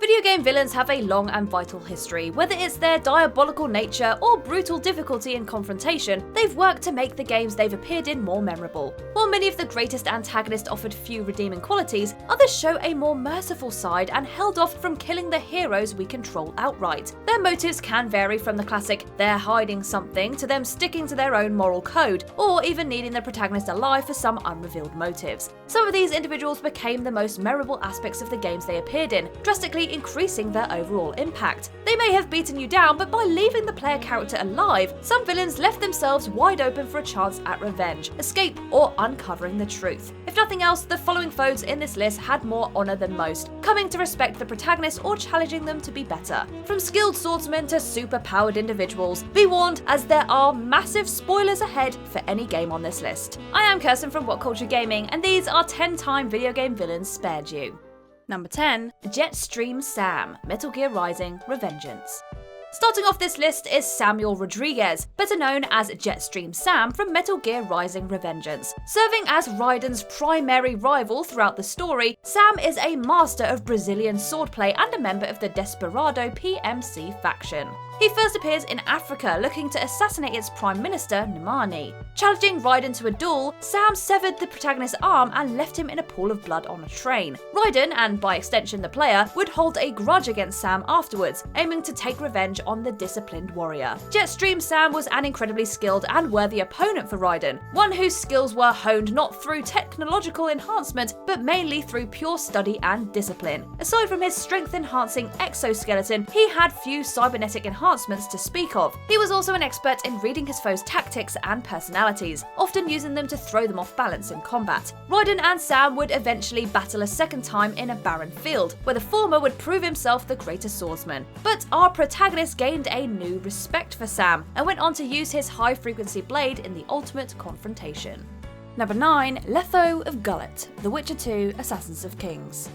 Video game villains have a long and vital history. Whether it's their diabolical nature or brutal difficulty in confrontation, they've worked to make the games they've appeared in more memorable. While many of the greatest antagonists offered few redeeming qualities, others show a more merciful side and held off from killing the heroes we control outright. Their motives can vary from the classic "they're hiding something" to them sticking to their own moral code, or even needing the protagonist alive for some unrevealed motives. Some of these individuals became the most memorable aspects of the games they appeared in, drastically increasing their overall impact. They may have beaten you down, but by leaving the player character alive, some villains left themselves wide open for a chance at revenge, escape, or uncovering the truth. If nothing else, the following foes in this list had more honour than most, coming to respect the protagonist or challenging them to be better. From skilled swordsmen to super-powered individuals, be warned as there are massive spoilers ahead for any game on this list. I am Kirsten from WhatCulture Gaming, and these are 10-time video game villains spared you. Number 10. Jetstream Sam, Metal Gear Rising: Revengeance. Starting off this list is Samuel Rodriguez, better known as Jetstream Sam from Metal Gear Rising: Revengeance. Serving as Raiden's primary rival throughout the story, Sam is a master of Brazilian swordplay and a member of the Desperado PMC faction. He first appears in Africa looking to assassinate its Prime Minister, Nemani. Challenging Raiden to a duel, Sam severed the protagonist's arm and left him in a pool of blood on a train. Raiden, and by extension the player, would hold a grudge against Sam afterwards, aiming to take revenge on the disciplined warrior. Jetstream Sam was an incredibly skilled and worthy opponent for Raiden, one whose skills were honed not through technological enhancement, but mainly through pure study and discipline. Aside from his strength-enhancing exoskeleton, he had few cybernetic enhancements to speak of. He was also an expert in reading his foes' tactics and personalities, often using them to throw them off balance in combat. Raiden and Sam would eventually battle a second time in a barren field, where the former would prove himself the greater swordsman. But our protagonist gained a new respect for Sam, and went on to use his high-frequency blade in the ultimate confrontation. Number 9. Letho of Gulet, The Witcher 2: Assassins of Kings.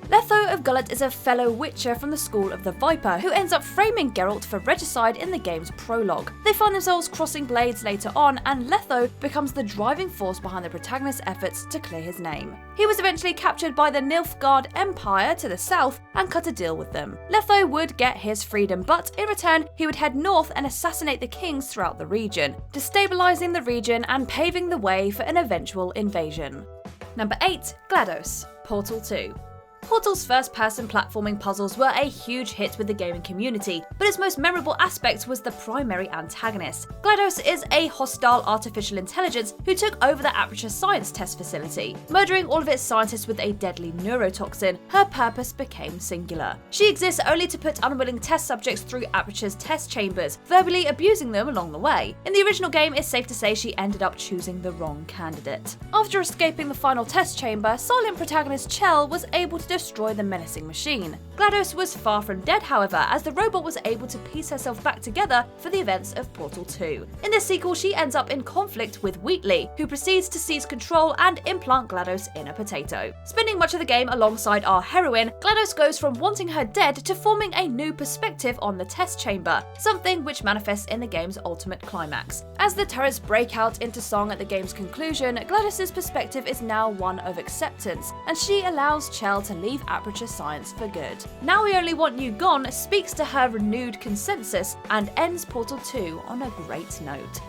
Letho of Gulet is a fellow Witcher from the School of the Viper who ends up framing Geralt for regicide in the game's prologue. They find themselves crossing blades later on, and Letho becomes the driving force behind the protagonist's efforts to clear his name. He was eventually captured by the Nilfgaard Empire to the south and cut a deal with them. Letho would get his freedom, but in return he would head north and assassinate the kings throughout the region, destabilizing the region and paving the way for an eventual invasion. Number 8. GLaDOS, Portal 2. Portal's first-person platforming puzzles were a huge hit with the gaming community, but its most memorable aspect was the primary antagonist. GLaDOS is a hostile artificial intelligence who took over the Aperture Science Test Facility. Murdering all of its scientists with a deadly neurotoxin, her purpose became singular. She exists only to put unwilling test subjects through Aperture's test chambers, verbally abusing them along the way. In the original game, it's safe to say she ended up choosing the wrong candidate. After escaping the final test chamber, silent protagonist Chell was able to destroy the menacing machine. GLaDOS was far from dead, however, as the robot was able to piece herself back together for the events of Portal 2. In this sequel, she ends up in conflict with Wheatley, who proceeds to seize control and implant GLaDOS in a potato. Spending much of the game alongside our heroine, GLaDOS goes from wanting her dead to forming a new perspective on the test chamber, something which manifests in the game's ultimate climax. As the turrets break out into song at the game's conclusion, GLaDOS's perspective is now one of acceptance, and she allows Chell to leave Aperture Science for good. Now We Only Want You Gone speaks to her renewed consensus and ends Portal 2 on a great note.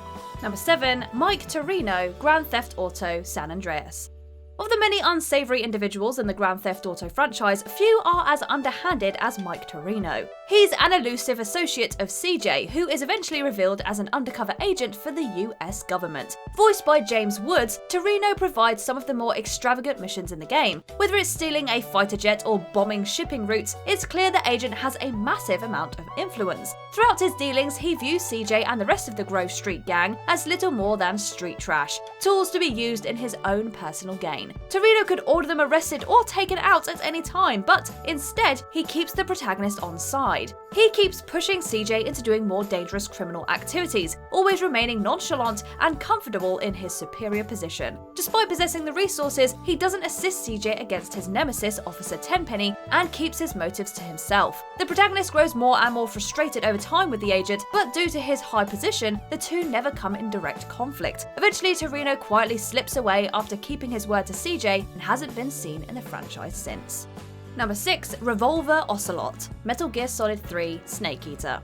Number 7. Mike Torino, Grand Theft Auto: San Andreas. Of the many unsavory individuals in the Grand Theft Auto franchise, few are as underhanded as Mike Torino. He's an elusive associate of CJ, who is eventually revealed as an undercover agent for the US government. Voiced by James Woods, Torino provides some of the more extravagant missions in the game. Whether it's stealing a fighter jet or bombing shipping routes, it's clear the agent has a massive amount of influence. Throughout his dealings, he views CJ and the rest of the Grove Street gang as little more than street trash, tools to be used in his own personal gain. Torino could order them arrested or taken out at any time, but instead, he keeps the protagonist on side. He keeps pushing CJ into doing more dangerous criminal activities, always remaining nonchalant and comfortable in his superior position. Despite possessing the resources, he doesn't assist CJ against his nemesis, Officer Tenpenny, and keeps his motives to himself. The protagonist grows more and more frustrated over time with the agent, but due to his high position, the two never come in direct conflict. Eventually, Torino quietly slips away after keeping his word to CJ and hasn't been seen in the franchise since. Number 6. Revolver Ocelot, Metal Gear Solid 3 Snake Eater.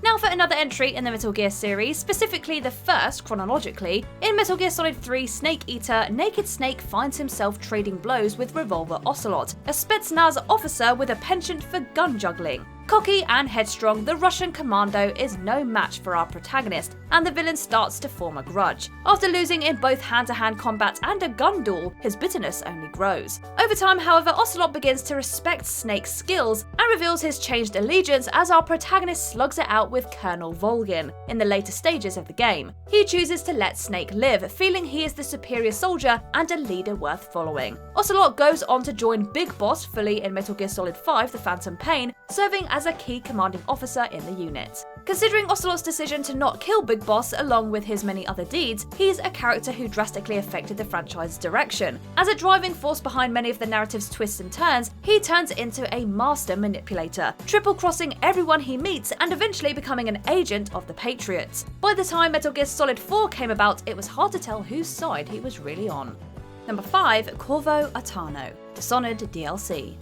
Now for another entry in the Metal Gear series, specifically the first chronologically. In Metal Gear Solid 3 Snake Eater, Naked Snake finds himself trading blows with Revolver Ocelot, a Spetsnaz officer with a penchant for gun juggling. Cocky and headstrong, the Russian commando is no match for our protagonist, and the villain starts to form a grudge. After losing in both hand-to-hand combat and a gun duel, his bitterness only grows. Over time, however, Ocelot begins to respect Snake's skills and reveals his changed allegiance as our protagonist slugs it out with Colonel Volgin in the later stages of the game. He chooses to let Snake live, feeling he is the superior soldier and a leader worth following. Ocelot goes on to join Big Boss fully in Metal Gear Solid 5 The Phantom Pain, serving as a key commanding officer in the unit. Considering Ocelot's decision to not kill Big Boss along with his many other deeds, he's a character who drastically affected the franchise's direction. As a driving force behind many of the narrative's twists and turns, he turns into a master manipulator, triple-crossing everyone he meets and eventually becoming an agent of the Patriots. By the time Metal Gear Solid 4 came about, it was hard to tell whose side he was really on. Number 5. CORVO ATTANO, Dishonored DLC.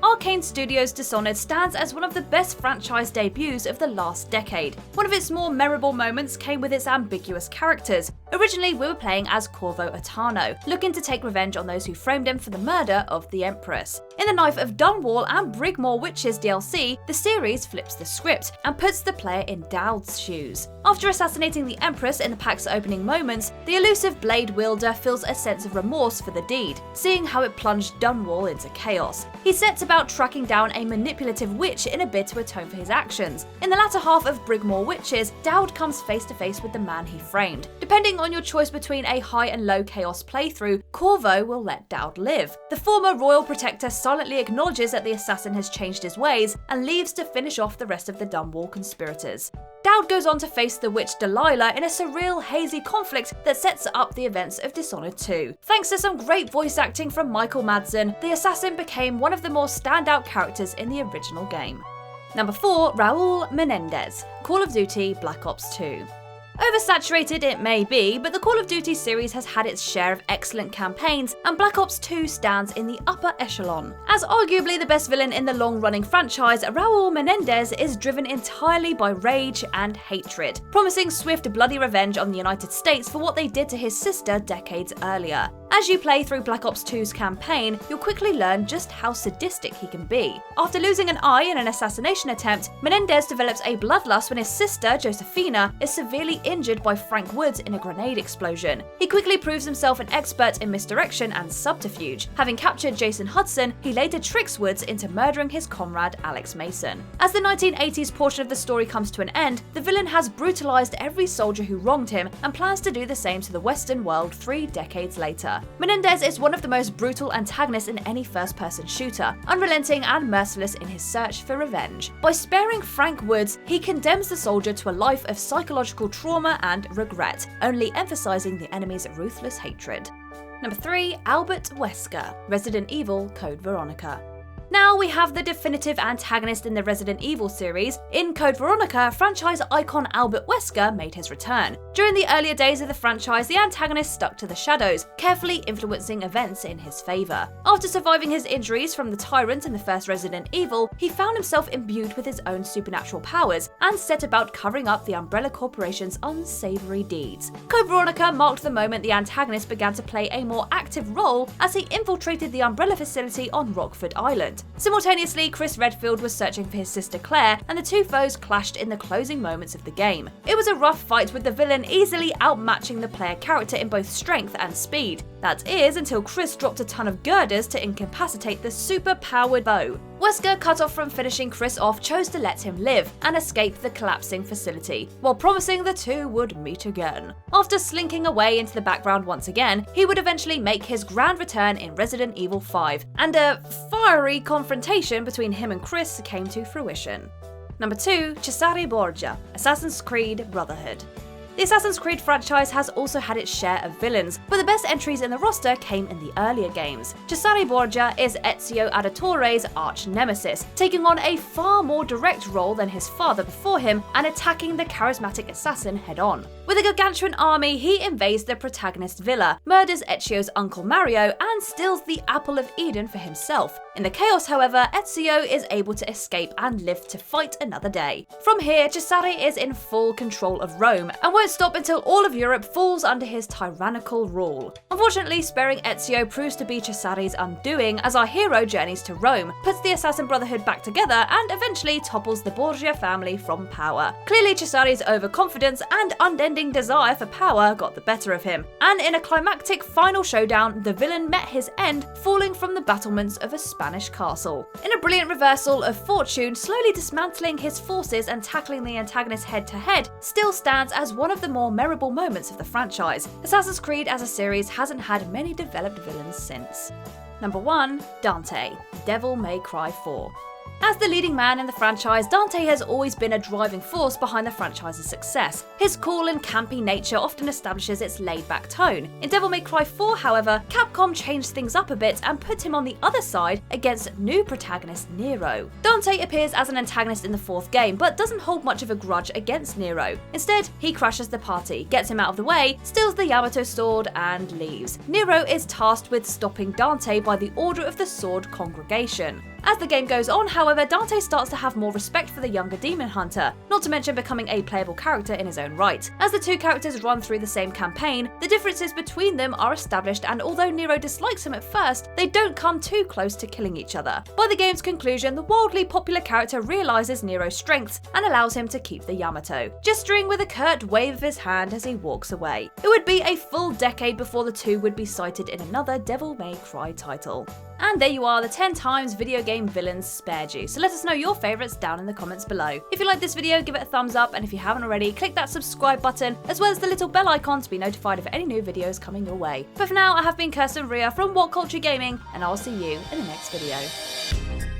Arcane Studios' Dishonored stands as one of the best franchise debuts of the last decade. One of its more memorable moments came with its ambiguous characters. Originally, we were playing as Corvo Attano, looking to take revenge on those who framed him for the murder of the Empress. In the Knife of Dunwall and Brigmore Witches DLC, the series flips the script and puts the player in Dowd's shoes. After assassinating the Empress in the pack's opening moments, the elusive blade wielder feels a sense of remorse for the deed, seeing how it plunged Dunwall into chaos. He sets about tracking down a manipulative witch in a bid to atone for his actions. In the latter half of Brigmore Witches, Dowd comes face to face with the man he framed. Depending on your choice between a high and low chaos playthrough, Corvo will let Dowd live. The former royal protector silently acknowledges that the assassin has changed his ways and leaves to finish off the rest of the Dunwall conspirators. Dowd goes on to face the witch Delilah in a surreal, hazy conflict that sets up the events of Dishonored 2. Thanks to some great voice acting from Michael Madsen, the assassin became one of the more standout characters in the original game. Number 4. Raul Menendez, Call of Duty Black Ops 2. Oversaturated it may be, but the Call of Duty series has had its share of excellent campaigns, and Black Ops 2 stands in the upper echelon. As arguably the best villain in the long-running franchise, Raul Menendez is driven entirely by rage and hatred, promising swift, bloody revenge on the United States for what they did to his sister decades earlier. As you play through Black Ops 2's campaign, you'll quickly learn just how sadistic he can be. After losing an eye in an assassination attempt, Menendez develops a bloodlust when his sister, Josefina, is severely injured by Frank Woods in a grenade explosion. He quickly proves himself an expert in misdirection and subterfuge. Having captured Jason Hudson, he later tricks Woods into murdering his comrade Alex Mason. As the 1980s portion of the story comes to an end, the villain has brutalized every soldier who wronged him and plans to do the same to the Western world 3 decades later. Menendez is one of the most brutal antagonists in any first-person shooter, unrelenting and merciless in his search for revenge. By sparing Frank Woods, he condemns the soldier to a life of psychological trauma and regret, only emphasizing the enemy's ruthless hatred. Number 3. Albert Wesker, Resident Evil Code Veronica. Now we have the definitive antagonist in the Resident Evil series. In Code Veronica, franchise icon Albert Wesker made his return. During the earlier days of the franchise, the antagonist stuck to the shadows, carefully influencing events in his favour. After surviving his injuries from the Tyrant in the first Resident Evil, he found himself imbued with his own supernatural powers and set about covering up the Umbrella Corporation's unsavoury deeds. Code Veronica marked the moment the antagonist began to play a more active role as he infiltrated the Umbrella facility on Rockford Island. Simultaneously, Chris Redfield was searching for his sister Claire, and the two foes clashed in the closing moments of the game. It was a rough fight, with the villain easily outmatching the player character in both strength and speed. That is, until Chris dropped a ton of girders to incapacitate the super-powered foe. Wesker, cut off from finishing Chris off, chose to let him live and escape the collapsing facility, while promising the two would meet again. After slinking away into the background once again, he would eventually make his grand return in Resident Evil 5, and a fiery confrontation between him and Chris came to fruition. Number 2. Cesare Borgia, Assassin's Creed Brotherhood. The Assassin's Creed franchise has also had its share of villains, but the best entries in the roster came in the earlier games. Cesare Borgia is Ezio Auditore's arch-nemesis, taking on a far more direct role than his father before him and attacking the charismatic assassin head-on. With a gargantuan army, he invades the protagonist's villa, murders Ezio's uncle Mario, and steals the Apple of Eden for himself. In the chaos, however, Ezio is able to escape and live to fight another day. From here, Cesare is in full control of Rome, and won't stop until all of Europe falls under his tyrannical rule. Unfortunately, sparing Ezio proves to be Cesare's undoing as our hero journeys to Rome, puts the Assassin Brotherhood back together, and eventually topples the Borgia family from power. Clearly, Cesare's overconfidence and unending desire for power got the better of him, and in a climactic final showdown, the villain met his end, falling from the battlements of a Spanish castle. In a brilliant reversal of fortune, slowly dismantling his forces and tackling the antagonist head-to-head still stands as one of the more memorable moments of the franchise. Assassin's Creed as a series hasn't had many developed villains since. Number 1. Dante, Devil May Cry 4. As the leading man in the franchise, Dante has always been a driving force behind the franchise's success. His cool and campy nature often establishes its laid-back tone. In Devil May Cry 4, however, Capcom changed things up a bit and put him on the other side against new protagonist Nero. Dante appears as an antagonist in the 4th game, but doesn't hold much of a grudge against Nero. Instead, he crashes the party, gets him out of the way, steals the Yamato sword, and leaves. Nero is tasked with stopping Dante by the Order of the Sword Congregation. As the game goes on, however, Dante starts to have more respect for the younger demon hunter, not to mention becoming a playable character in his own right. As the two characters run through the same campaign, the differences between them are established, and although Nero dislikes him at first, they don't come too close to killing each other. By the game's conclusion, the wildly popular character realizes Nero's strengths and allows him to keep the Yamato, gesturing with a curt wave of his hand as he walks away. It would be a full decade before the two would be cited in another Devil May Cry title. And there you are, the 10 times video game villains spared you. So let us know your favourites down in the comments below. If you like this video, give it a thumbs up, and if you haven't already, click that subscribe button, as well as the little bell icon to be notified of any new videos coming your way. But for now, I have been Kirsten Ria from WhatCulture Gaming, and I'll see you in the next video.